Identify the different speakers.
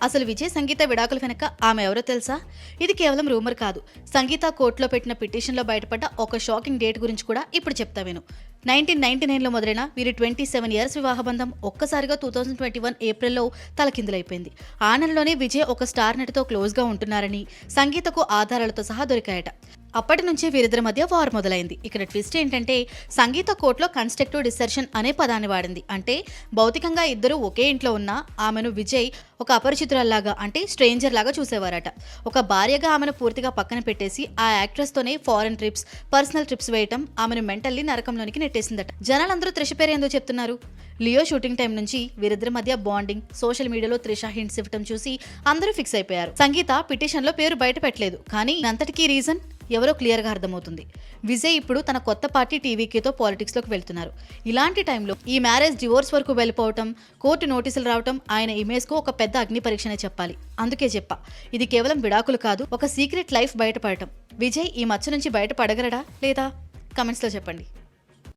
Speaker 1: అసలు విజయ్ సంగీత విడాకుల వెనక ఆమె ఎవరో తెలుసా? ఇది కేవలం రూమర్ కాదు. సంగీత కోర్టులో పెట్టిన పిటిషన్లో బయటపడ్డ ఒక షాకింగ్ డేట్ గురించి కూడా ఇప్పుడు చెప్తా విను. 1999లో మొదలైన వీరి 27 ఇయర్స్ వివాహబంధం ఒక్కసారిగా 2021 ఏప్రిల్లో తలకిందులైపోయింది. ఆ నెలలోనే విజయ్ ఒక స్టార్ నటితో క్లోజ్గా ఉంటున్నారని సంగీతకు ఆధారాలతో సహా దొరికాయట. అప్పటి నుంచి వీరిద్దరి మధ్య వార్ మొదలైంది. ఇక్కడ ట్విస్ట్ ఏంటంటే సంగీత కోర్టులో కన్స్ట్రక్టివ్ డిసెర్షన్ అనే పదాన్ని వాడింది. అంటే భౌతికంగా ఇద్దరు ఒకే ఇంట్లో ఉన్నా ఆమెను విజయ్ ఒక అపరిచితురాల్లాగా, అంటే స్ట్రేంజర్ లాగా చూసేవారట. ఒక భార్యగా ఆమెను పూర్తిగా పక్కన పెట్టేసి ఆ యాక్ట్రెస్ తోనే ఫారెన్ ట్రిప్స్, పర్సనల్ ట్రిప్స్ వేయటం ఆమెను మెంటల్లీ నరకంలోనికి నెట్టేసిందట. జనాలందరూ త్రిష పేరు ఎందుకు చెప్తున్నారు? లియో షూటింగ్ టైం నుంచి వీరిద్దరి మధ్య బాండింగ్, సోషల్ మీడియాలో త్రిష హింట్స్ ఇవ్వటం చూసి అందరూ ఫిక్స్ అయిపోయారు. సంగీత పిటిషన్లో పేరు బయట పెట్టలేదు, కానీ అంతటికీ రీజన్ ఎవరో క్లియర్గా అర్థమవుతుంది. విజయ్ ఇప్పుడు తన కొత్త పార్టీ టీవీకేతో పాలిటిక్స్లోకి వెళ్తున్నారు. ఇలాంటి టైంలో ఈ మ్యారేజ్ డివోర్స్ వరకు వెళ్ళిపోవటం, కోర్టు నోటీసులు రావటం ఆయన ఇమేజ్కు ఒక పెద్ద అగ్ని పరీక్షనే చెప్పాలి. అందుకే చెప్పా, ఇది కేవలం విడాకులు కాదు, ఒక సీక్రెట్ లైఫ్ బయటపడటం. విజయ్ ఈ మచ్చ నుంచి బయటపడగలడా లేదా? కమెంట్స్లో చెప్పండి.